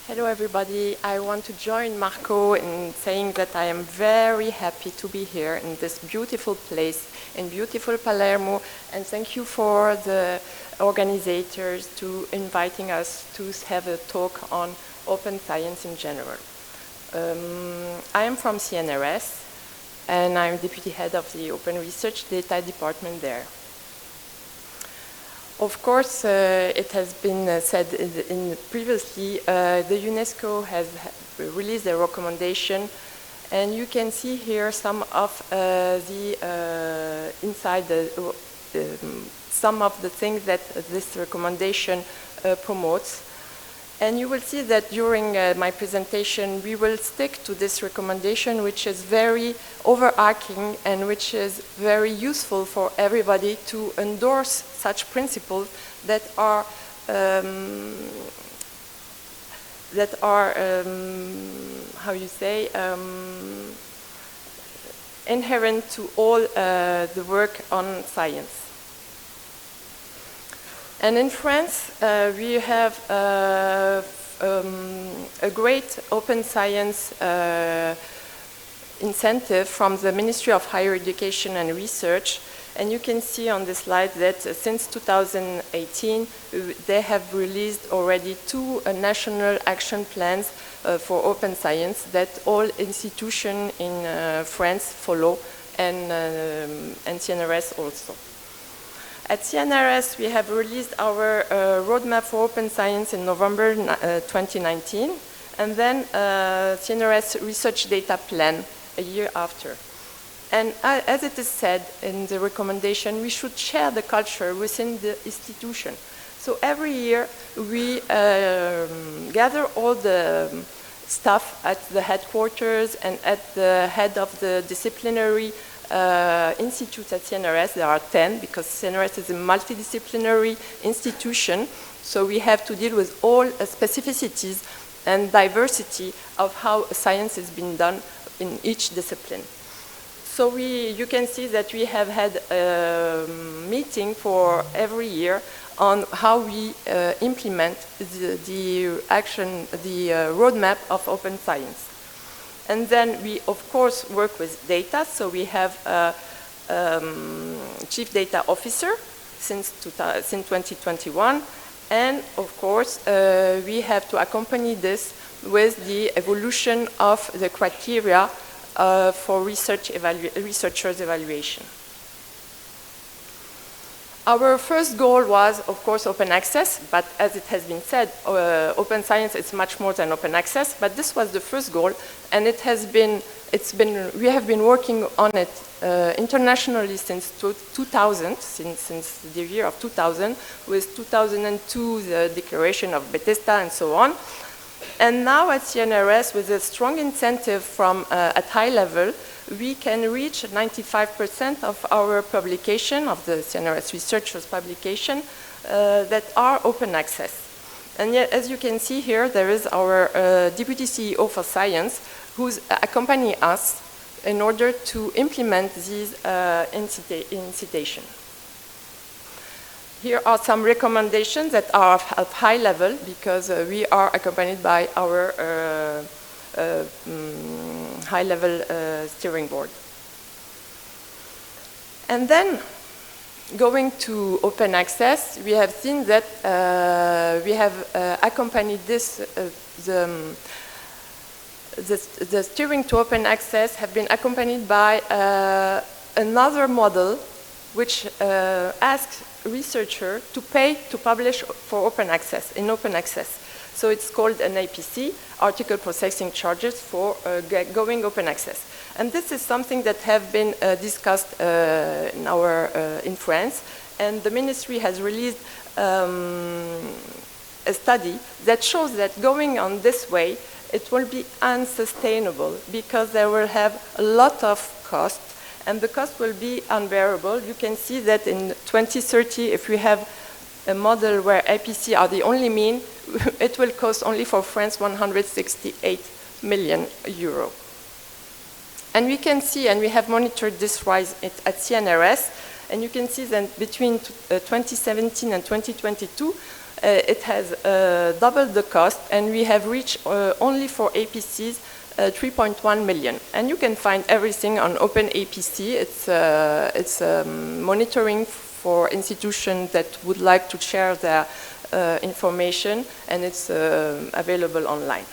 Hello everybody. I want to join Marco in saying that I am very happy to be here in this beautiful place in beautiful Palermo, and thank you for the organizers to inviting us to have a talk on open science in general. I am from CNRS and I'm deputy head of the Open Research Data Department there. Of course, it has been said previously, the UNESCO has released a recommendation, and you can see here some of some of the things that this recommendation promotes. And you will see that during my presentation, we will stick to this recommendation, which is very overarching and which is very useful for everybody to endorse such principles that are how you say, inherent to all the work on science. And in France, we have a great open science incentive from the Ministry of Higher Education and Research. And you can see on this slide that since 2018, they have released already 2 national action plans for open science that all institutions in France follow, and CNRS also. At CNRS, we have released our roadmap for open science in November 2019, and then CNRS research data plan a year after. And as it is said in the recommendation, we should share the culture within the institution. So every year, we gather all the staff at the headquarters and at the head of the disciplinary institutes at CNRS. There are 10 because CNRS is a multidisciplinary institution, so we have to deal with all specificities and diversity of how science is being done in each discipline. So you can see that we have had a meeting for every year on how we implement the roadmap of open science. And then we, of course, work with data. So we have a chief data officer since 2021. And, of course, we have to accompany this with the evolution of the criteria for researchers' evaluation. Our first goal was, of course, open access, but as it has been said, open science is much more than open access, but this was the first goal, and we have been working on it internationally since 2000, since the year of 2000, with 2002, the declaration of Bethesda and so on. And now at CNRS, with a strong incentive from at high level, we can reach 95% of our publication, of the CNRS researchers' publication, that are open access. And yet, as you can see here, there is our Deputy CEO for Science, who's accompanying us in order to implement these incitation. Here are some recommendations that are of high level because we are accompanied by our high-level steering board. And then, going to open access, we have seen that we have accompanied this, the steering to open access have been accompanied by another model which asks researchers to pay to publish for open access, in open access. So it's called an APC, Article Processing Charges, for going open access. And this is something that have been discussed in France, and the ministry has released a study that shows that going on this way, it will be unsustainable because they will have a lot of cost, and the cost will be unbearable. You can see that in 2030, if we have a model where APC are the only mean, it will cost only for France 168 million euro. And we can see, and we have monitored this rise at CNRS, and you can see that between 2017 and 2022, It has doubled the cost, and we have reached only for APCs 3.1 million. And you can find everything on OpenAPC. It's monitoring for institutions that would like to share their information, and it's available online.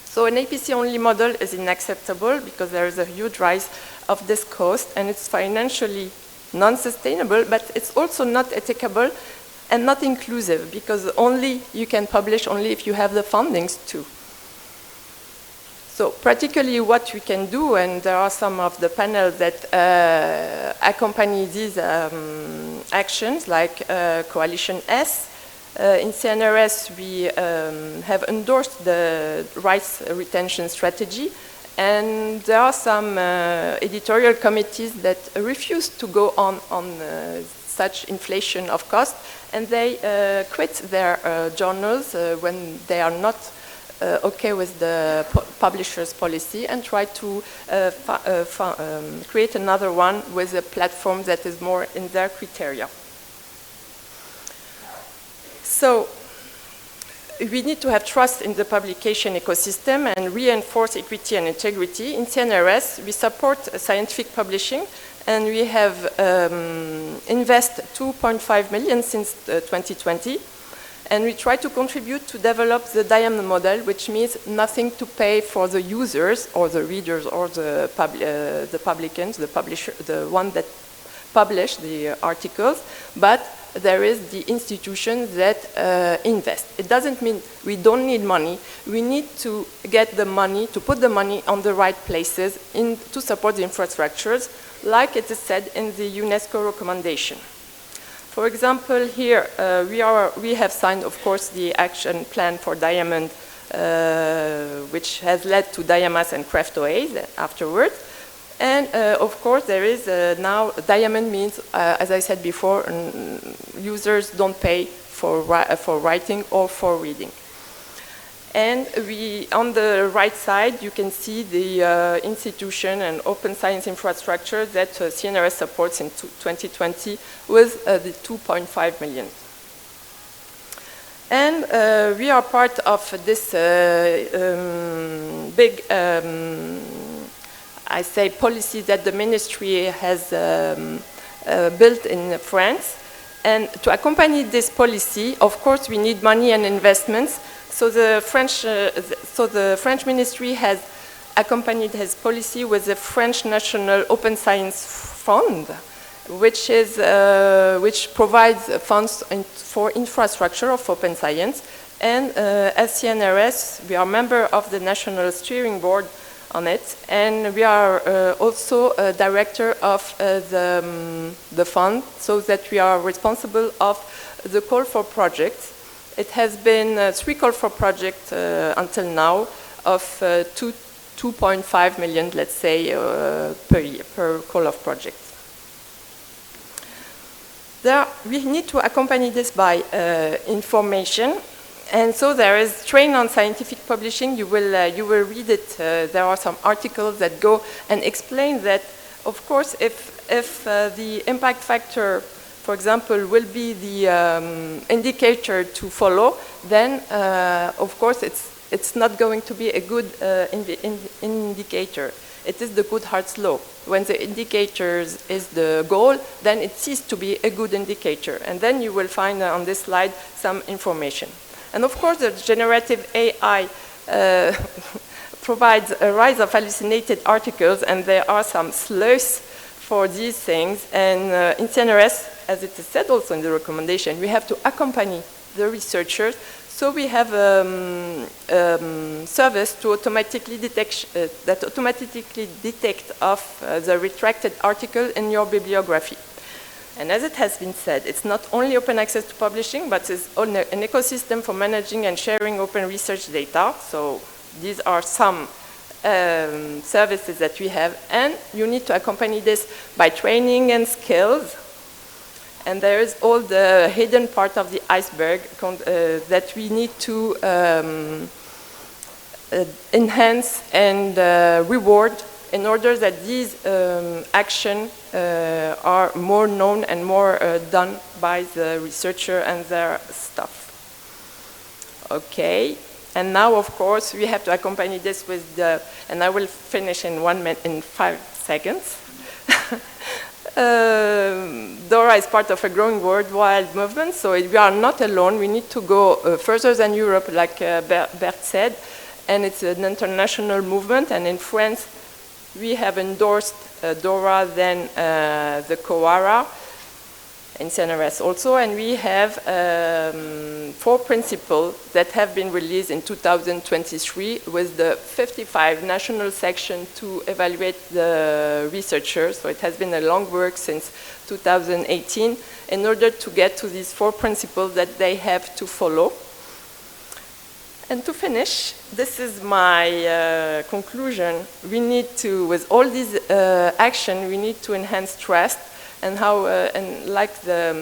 So an APC-only model is unacceptable because there is a huge rise of this cost, and it's financially non-sustainable, but it's also not ethical and not inclusive, because you can publish only if you have the fundings too. So practically what we can do, and there are some of the panels that accompany these actions, like Coalition S. In CNRS, we have endorsed the rights retention strategy, and there are some editorial committees that refuse to go on such inflation of cost, and they quit their journals when they are not okay with the publisher's policy, and try to create another one with a platform that is more in their criteria. So we need to have trust in the publication ecosystem and reinforce equity and integrity. In CNRS, we support scientific publishing, and we have invested 2.5 million since 2020. And we try to contribute to develop the diamond model, which means nothing to pay for the users or the readers or the publicans, the publisher, the one that publish the articles, but there is the institution that invest. It doesn't mean we don't need money. We need to get the money, to put the money on the right places to support the infrastructures, like it is said in the UNESCO recommendation. For example, here we have signed, of course, the action plan for diamond, which has led to Diamas and Craftoase afterwards. And of course, there is now diamond means, as I said before, users don't pay for writing or for reading. And on the right side, you can see the institution and open science infrastructure that CNRS supports in 2020 with the 2.5 million. And we are part of this big, I say, policy that the ministry has built in France. And to accompany this policy, of course, we need money and investments. So the French ministry has accompanied his policy with the French National Open Science Fund, which provides funds for infrastructure of open science. And as CNRS, we are member of the National Steering Board on it, and we are also a director of the fund, so that we are responsible of the call for projects. It has been 3 call for projects until now of 2.5 million, let's say, per year, per call of project. We need to accompany this by information. And so there is Train on Scientific Publishing. You will read it. There are some articles that go and explain that, of course, if the impact factor, for example, will be the indicator to follow, then, of course, it's not going to be a good indicator. It is the Goodhart's law. When the indicator is the goal, then it ceases to be a good indicator. And then you will find on this slide some information. And of course, the generative AI provides a rise of hallucinated articles, and there are some slurs for these things. And in CNRS, as it is said also in the recommendation, we have to accompany the researchers. So we have a service to automatically detect the retracted article in your bibliography. And as it has been said, it's not only open access to publishing, but it's an ecosystem for managing and sharing open research data. So these are some services that we have, and you need to accompany this by training and skills. And there is all the hidden part of the iceberg that we need to enhance and reward in order that these actions are more known and more done by the researcher and their staff. Okay, and now of course we have to accompany this with the, and I will finish in 5 seconds. DORA is part of a growing worldwide movement, so we are not alone. We need to go further than Europe, like Bert said, and it's an international movement. And in France, we have endorsed DORA, then the COARA, in CNRS also, and we have 4 principles that have been released in 2023 with the 55 national sections to evaluate the researchers. So it has been a long work since 2018 in order to get to these 4 principles that they have to follow. And to finish, this is my conclusion. We need to, with all these action, we need to enhance trust. And how, and like the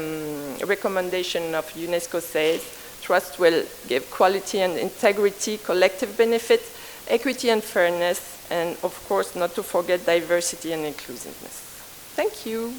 recommendation of UNESCO says, trust will give quality and integrity, collective benefit, equity and fairness, and of course not to forget diversity and inclusiveness. Thank you.